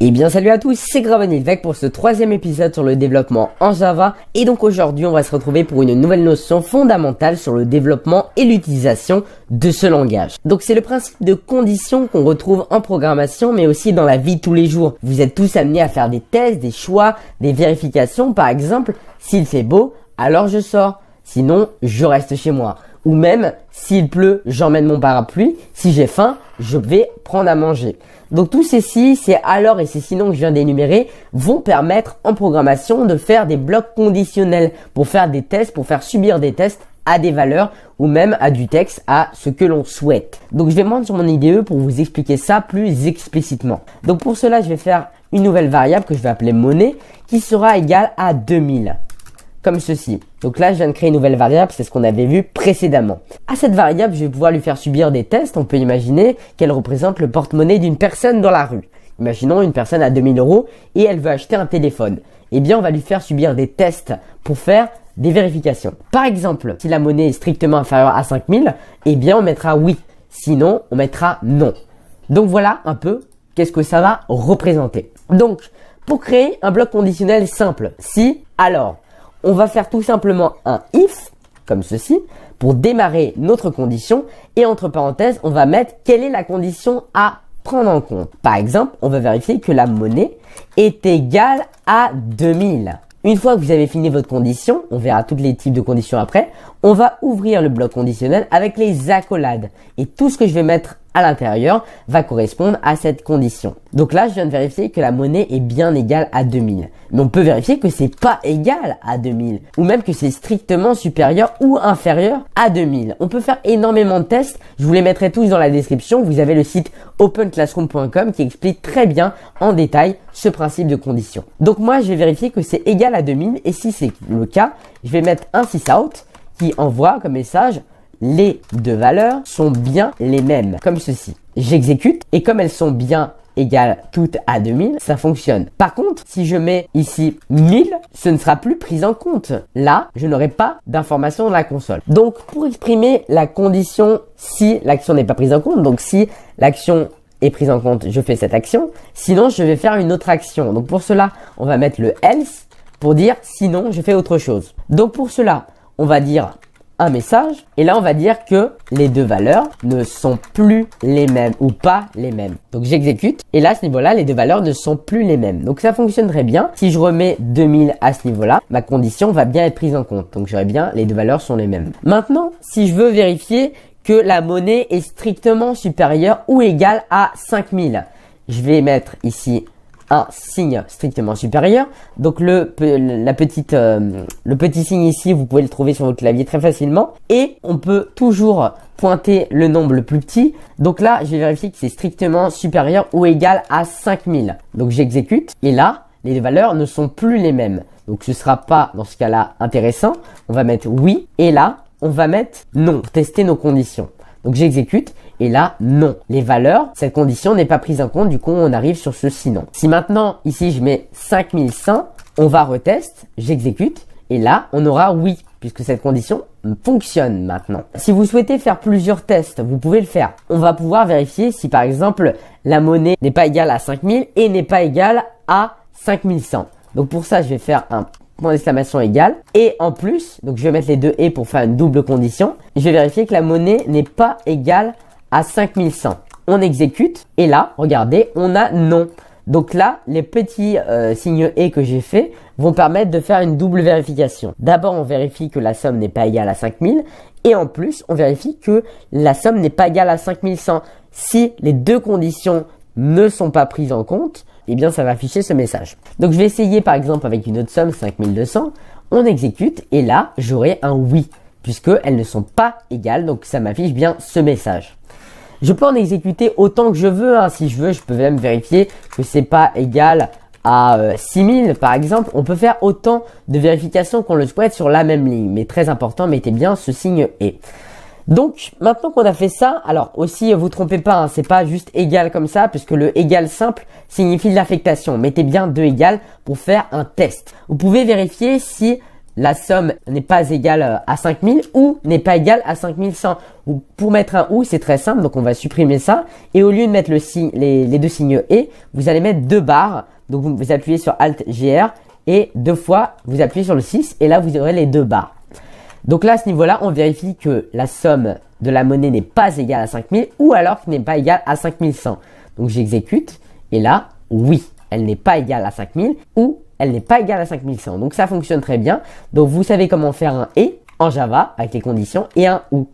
Et bien salut à tous, c'est Gravenilvec pour ce troisième épisode sur le développement en Java. Et donc aujourd'hui on va se retrouver pour une nouvelle notion fondamentale sur le développement et l'utilisation de ce langage. Donc c'est le principe de condition qu'on retrouve en programmation mais aussi dans la vie de tous les jours. Vous êtes tous amenés à faire des tests, des choix, des vérifications. Par exemple, s'il fait beau, alors je sors. Sinon, je reste chez moi. Ou même, s'il pleut, j'emmène mon parapluie. Si j'ai faim, je vais prendre à manger. Donc tous ces si, c'est alors et c'est sinon que je viens d'énumérer vont permettre en programmation de faire des blocs conditionnels pour faire des tests, pour faire subir des tests à des valeurs ou même à du texte, à ce que l'on souhaite. Donc je vais me rendre sur mon IDE pour vous expliquer ça plus explicitement. Donc pour cela, je vais faire une nouvelle variable que je vais appeler monnaie qui sera égale à 2000. Comme ceci. Donc là, je viens de créer une nouvelle variable, c'est ce qu'on avait vu précédemment. À cette variable, je vais pouvoir lui faire subir des tests. On peut imaginer qu'elle représente le porte-monnaie d'une personne dans la rue. Imaginons une personne à 2000 € et elle veut acheter un téléphone. Eh bien, on va lui faire subir des tests pour faire des vérifications. Par exemple, si la monnaie est strictement inférieure à 5000, eh bien, on mettra oui. Sinon, on mettra non. Donc voilà un peu qu'est-ce que ça va représenter. Donc, pour créer un bloc conditionnel simple, si, alors, on va faire tout simplement un if, comme ceci, pour démarrer notre condition. Et entre parenthèses, on va mettre quelle est la condition à prendre en compte. Par exemple, on va vérifier que la monnaie est égale à 2000. Une fois que vous avez fini votre condition, on verra tous les types de conditions après, on va ouvrir le bloc conditionnel avec les accolades. Et tout ce que je vais mettre à l'intérieur va correspondre à cette condition. Donc là, je viens de vérifier que la monnaie est bien égale à 2000. Mais on peut vérifier que c'est pas égal à 2000. Ou même que c'est strictement supérieur ou inférieur à 2000. On peut faire énormément de tests. Je vous les mettrai tous dans la description. Vous avez le site openclassroom.com qui explique très bien en détail ce principe de condition. Donc moi, je vais vérifier que c'est égal à 2000. Et si c'est le cas, je vais mettre un sysout qui envoie comme message les deux valeurs sont bien les mêmes, comme ceci. J'exécute et comme elles sont bien égales toutes à 2000, ça fonctionne. Par contre, si je mets ici 1000, ce ne sera plus pris en compte. Là, je n'aurai pas d'information dans la console. Donc, pour exprimer la condition si l'action n'est pas prise en compte, donc si l'action est prise en compte, je fais cette action. Sinon, je vais faire une autre action. Donc, pour cela, on va mettre le else pour dire sinon, je fais autre chose. Donc, pour cela, on va dire un message et là on va dire que les deux valeurs ne sont plus les mêmes ou pas les mêmes. Donc j'exécute et là à ce niveau-là les deux valeurs ne sont plus les mêmes. Donc ça fonctionnerait bien. Si je remets 2000 à ce niveau-là, ma condition va bien être prise en compte. Donc j'aurais bien les deux valeurs sont les mêmes. Maintenant, si je veux vérifier que la monnaie est strictement supérieure ou égale à 5000, je vais mettre ici un signe strictement supérieur. Donc le petit signe ici, vous pouvez le trouver sur votre clavier très facilement. Et on peut toujours pointer le nombre le plus petit. Donc là, je vais vérifier que c'est strictement supérieur ou égal à 5000. Donc j'exécute et là, les valeurs ne sont plus les mêmes. Donc ce sera pas dans ce cas-là intéressant. On va mettre oui et là, on va mettre non pour tester nos conditions. Donc j'exécute et là non. Les valeurs, cette condition n'est pas prise en compte, du coup on arrive sur ce sinon. Si maintenant ici je mets 5100, on va retester, j'exécute et là on aura oui puisque cette condition fonctionne maintenant. Si vous souhaitez faire plusieurs tests, vous pouvez le faire. On va pouvoir vérifier si par exemple la monnaie n'est pas égale à 5000 et n'est pas égale à 5100. Donc pour ça je vais faire un point d'exclamation égal et en plus, donc je vais mettre les deux et pour faire une double condition, je vais vérifier que la monnaie n'est pas égale à 5100. On exécute et là, regardez, on a non. Donc là, les petits signes et que j'ai fait vont permettre de faire une double vérification. D'abord, on vérifie que la somme n'est pas égale à 5000 et en plus, on vérifie que la somme n'est pas égale à 5100. Si les deux conditions ne sont pas prises en compte, eh bien ça va afficher ce message. Donc je vais essayer par exemple avec une autre somme, 5200, on exécute et là j'aurai un oui, puisque elles ne sont pas égales, donc ça m'affiche bien ce message. Je peux en exécuter autant que je veux, hein. Si je veux, je peux même vérifier que c'est pas égal à 6000 par exemple. On peut faire autant de vérifications qu'on le souhaite sur la même ligne, mais très important, mettez bien ce signe et. Donc, maintenant qu'on a fait ça, alors aussi, vous trompez pas, hein, c'est pas juste égal comme ça, puisque le égal simple signifie l'affectation. Mettez bien deux égales pour faire un test. Vous pouvez vérifier si la somme n'est pas égale à 5000 ou n'est pas égale à 5100. Ou pour mettre un ou, c'est très simple, donc on va supprimer ça. Et au lieu de mettre le signe, les deux signes et, vous allez mettre 2 barres. Donc vous appuyez sur Alt GR et 2 fois vous appuyez sur le 6 et là vous aurez les 2 barres. Donc là à ce niveau-là, on vérifie que la somme de la monnaie n'est pas égale à 5000 ou alors qu'il n'est pas égal à 5100. Donc j'exécute et là, oui, elle n'est pas égale à 5000 ou elle n'est pas égale à 5100. Donc ça fonctionne très bien. Donc vous savez comment faire un et en Java avec les conditions et un ou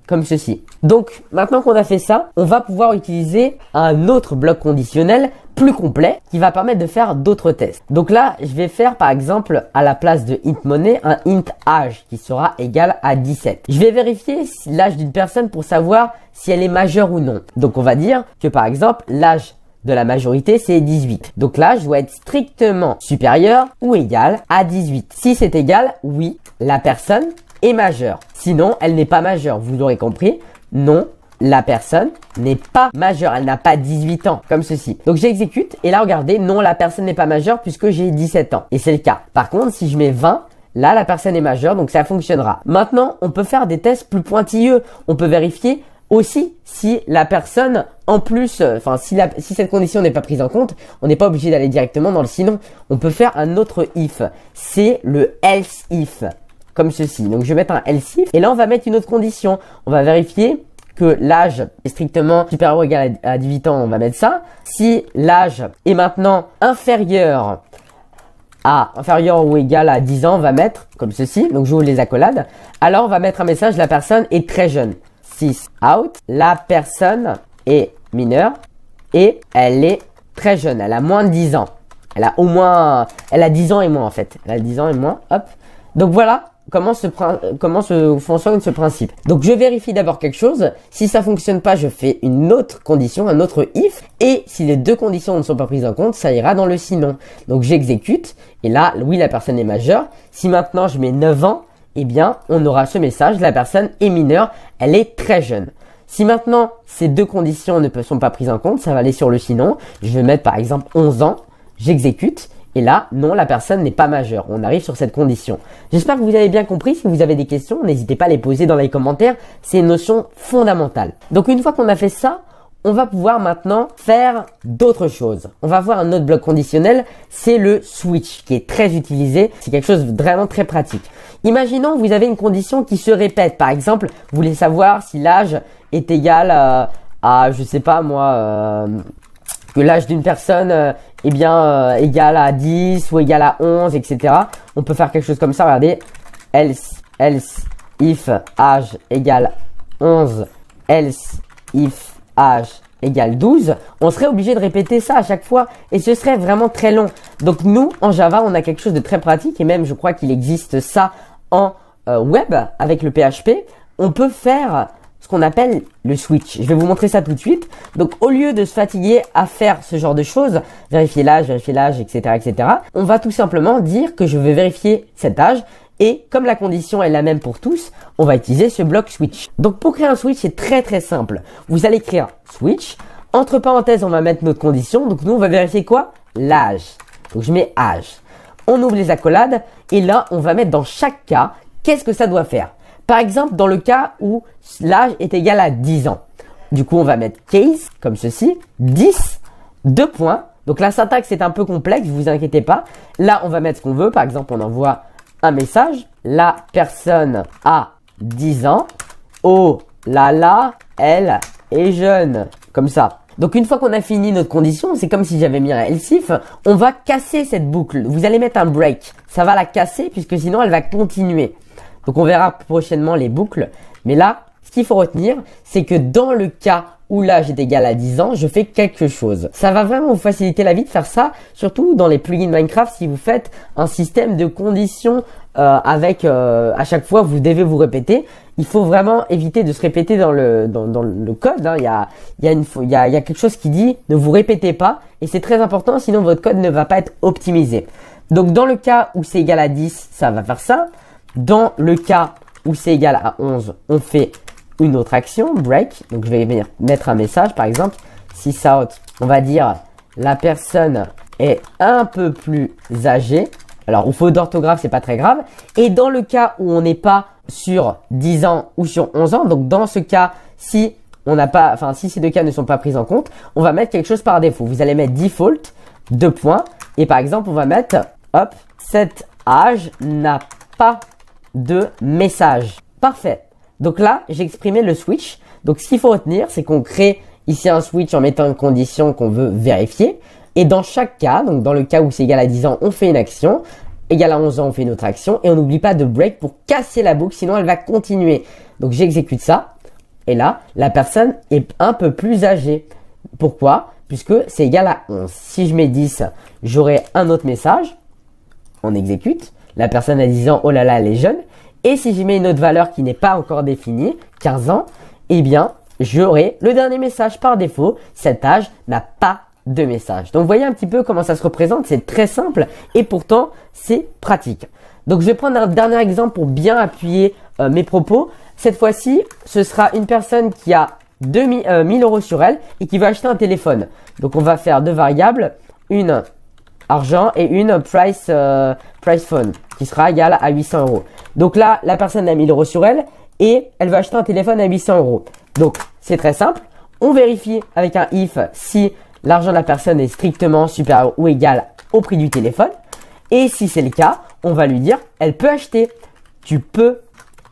comme ceci. Donc maintenant qu'on a fait ça, on va pouvoir utiliser un autre bloc conditionnel plus complet qui va permettre de faire d'autres tests. Donc là, je vais faire par exemple à la place de int monnaie un int âge qui sera égal à 17. Je vais vérifier l'âge d'une personne pour savoir si elle est majeure ou non. Donc on va dire que par exemple l'âge de la majorité c'est 18. Donc l'âge doit être strictement supérieur ou égal à 18. Si c'est égal, oui, la personne est majeure. Sinon, elle n'est pas majeure. Vous l'aurez compris, non, la personne n'est pas majeure. Elle n'a pas 18 ans, comme ceci. Donc j'exécute et là, regardez, non, la personne n'est pas majeure puisque j'ai 17 ans. Et c'est le cas. Par contre, si je mets 20, là, la personne est majeure, donc ça fonctionnera. Maintenant, on peut faire des tests plus pointilleux. On peut vérifier aussi si la personne, en plus, si cette condition n'est pas prise en compte, on n'est pas obligé d'aller directement dans le sinon. On peut faire un autre if. C'est le else if. Comme ceci. Donc je vais mettre un else if et là on va mettre une autre condition. On va vérifier que l'âge est strictement supérieur ou égal à 18 ans, on va mettre ça. Si l'âge est maintenant inférieur ou égal à 10 ans, on va mettre comme ceci. Donc j'ouvre les accolades. Alors on va mettre un message, la personne est très jeune. 6 out, la personne est mineure et elle est très jeune, elle a moins de 10 ans. Elle a 10 ans et moins en fait. Elle a 10 ans et moins, hop. Donc voilà comment fonctionne ce principe. Donc je vérifie d'abord quelque chose. Si ça fonctionne pas, je fais une autre condition, un autre if. Et si les deux conditions ne sont pas prises en compte, ça ira dans le sinon. Donc j'exécute. Et là, oui, la personne est majeure. Si maintenant je mets 9 ans, eh bien, on aura ce message. La personne est mineure. Elle est très jeune. Si maintenant ces deux conditions ne sont pas prises en compte, ça va aller sur le sinon. Je vais mettre par exemple 11 ans. J'exécute. Et là, non, la personne n'est pas majeure. On arrive sur cette condition. J'espère que vous avez bien compris. Si vous avez des questions, n'hésitez pas à les poser dans les commentaires. C'est une notion fondamentale. Donc, une fois qu'on a fait ça, on va pouvoir maintenant faire d'autres choses. On va voir un autre bloc conditionnel. C'est le switch qui est très utilisé. C'est quelque chose de vraiment très pratique. Imaginons que vous avez une condition qui se répète. Par exemple, vous voulez savoir si l'âge est égal à je sais pas moi, que l'âge d'une personne égal à 10 ou égal à 11, etc. On peut faire quelque chose comme ça, regardez. Else if âge égale 11, else if âge égale 12. On serait obligé de répéter ça à chaque fois et ce serait vraiment très long. Donc nous, en Java, on a quelque chose de très pratique et même je crois qu'il existe ça en web avec le PHP. On peut faire ce qu'on appelle le switch. Je vais vous montrer ça tout de suite. Donc, au lieu de se fatiguer à faire ce genre de choses, vérifier l'âge, etc., on va tout simplement dire que je vais vérifier cet âge et comme la condition est la même pour tous, on va utiliser ce bloc switch. Donc, pour créer un switch, c'est très très simple. Vous allez écrire switch. Entre parenthèses, on va mettre notre condition. Donc, nous, on va vérifier quoi? L'âge. Donc, je mets âge. On ouvre les accolades et là, on va mettre dans chaque cas, qu'est-ce que ça doit faire? Par exemple, dans le cas où l'âge est égal à 10 ans. Du coup, on va mettre case, comme ceci, 10, 2 points. Donc, la syntaxe est un peu complexe, ne vous inquiétez pas. Là, on va mettre ce qu'on veut. Par exemple, on envoie un message. La personne a 10 ans. Oh là là, elle est jeune. Comme ça. Donc, une fois qu'on a fini notre condition, c'est comme si j'avais mis un else if, on va casser cette boucle. Vous allez mettre un break. Ça va la casser puisque sinon, elle va continuer. Donc, on verra prochainement les boucles. Mais là, ce qu'il faut retenir, c'est que dans le cas où l'âge est égal à 10 ans, je fais quelque chose. Ça va vraiment vous faciliter la vie de faire ça, surtout dans les plugins Minecraft si vous faites un système de conditions avec à chaque fois vous devez vous répéter. Il faut vraiment éviter de se répéter dans le code. Hein. Il y a quelque chose qui dit ne vous répétez pas et c'est très important sinon votre code ne va pas être optimisé. Donc dans le cas où c'est égal à 10, ça va faire ça. Dans le cas où c'est égal à 11, on fait une autre action, break. Donc, je vais venir mettre un message, par exemple, sysout. On va dire, la personne est un peu plus âgée. Alors, ou faute d'orthographe, c'est pas très grave. Et dans le cas où on n'est pas sur 10 ans ou sur 11 ans, donc dans ce cas, si ces deux cas ne sont pas pris en compte, on va mettre quelque chose par défaut. Vous allez mettre default, 2 points. Et par exemple, on va mettre, hop, cet âge n'a pas de message. Parfait. Donc là, j'ai exprimé le switch. Donc, ce qu'il faut retenir, c'est qu'on crée ici un switch en mettant une condition qu'on veut vérifier. Et dans chaque cas, donc dans le cas où c'est égal à 10 ans, on fait une action. Égal à 11 ans, on fait une autre action. Et on n'oublie pas de break pour casser la boucle, sinon elle va continuer. Donc, j'exécute ça. Et là, la personne est un peu plus âgée. Pourquoi? Puisque c'est égal à 11. Si je mets 10, j'aurai un autre message. On exécute. La personne a 10 ans, oh là là, elle est jeune. Et si j'y mets une autre valeur qui n'est pas encore définie, 15 ans, eh bien, j'aurai le dernier message par défaut. Cet âge n'a pas de message. Donc, vous voyez un petit peu comment ça se représente. C'est très simple et pourtant, c'est pratique. Donc, je vais prendre un dernier exemple pour bien appuyer mes propos. Cette fois-ci, ce sera une personne qui a 1000 € sur elle et qui va acheter un téléphone. Donc, on va faire deux variables, une argent et une price phone qui sera égale à 800 €. Donc là, la personne a 1000 € sur elle et elle va acheter un téléphone à 800 €. Donc, c'est très simple. On vérifie avec un if si l'argent de la personne est strictement supérieur ou égal au prix du téléphone. Et si c'est le cas, on va lui dire, elle peut acheter. Tu peux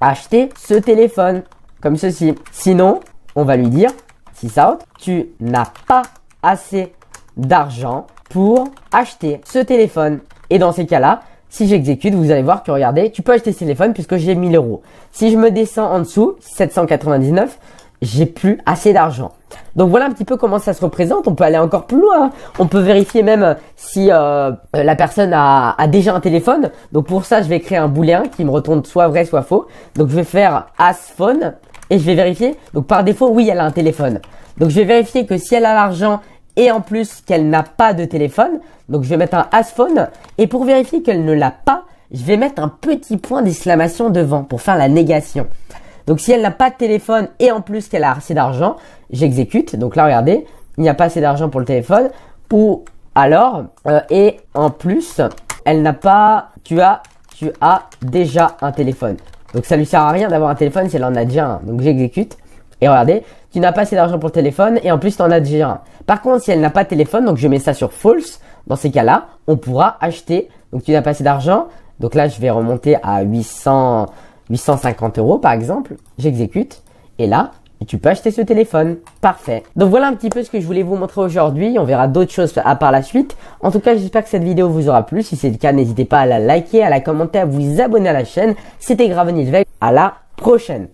acheter ce téléphone comme ceci. Sinon, on va lui dire, si ça, tu n'as pas assez d'argent pour acheter ce téléphone. Et dans ces cas-là, si j'exécute, vous allez voir que regardez, tu peux acheter ce téléphone puisque j'ai 1000 €. Si je me descends en dessous, 799, j'ai plus assez d'argent. Donc voilà un petit peu comment ça se représente. On peut aller encore plus loin. On peut vérifier même si la personne a déjà un téléphone. Donc pour ça, je vais créer un booléen qui me retourne soit vrai, soit faux. Donc je vais faire as phone et je vais vérifier. Donc par défaut, oui, elle a un téléphone. Donc je vais vérifier que si elle a l'argent et en plus qu'elle n'a pas de téléphone, donc je vais mettre un as phone. Et pour vérifier qu'elle ne l'a pas, je vais mettre un petit point d'exclamation devant pour faire la négation. Donc si elle n'a pas de téléphone et en plus qu'elle a assez d'argent, j'exécute. Donc là, regardez, il n'y a pas assez d'argent pour le téléphone. Ou alors, et en plus, elle n'a pas, tu as déjà un téléphone. Donc ça lui sert à rien d'avoir un téléphone si elle en a déjà un. Donc j'exécute. Et regardez, tu n'as pas assez d'argent pour le téléphone et en plus tu en as déjà un. Par contre, si elle n'a pas de téléphone, donc je mets ça sur false. Dans ces cas-là, on pourra acheter. Donc tu n'as pas assez d'argent. Donc là, je vais remonter à 850 € par exemple. J'exécute. Et là, tu peux acheter ce téléphone. Parfait. Donc voilà un petit peu ce que je voulais vous montrer aujourd'hui. On verra d'autres choses par la suite. En tout cas, j'espère que cette vidéo vous aura plu. Si c'est le cas, n'hésitez pas à la liker, à la commenter, à vous abonner à la chaîne. C'était Gravenier. À la prochaine.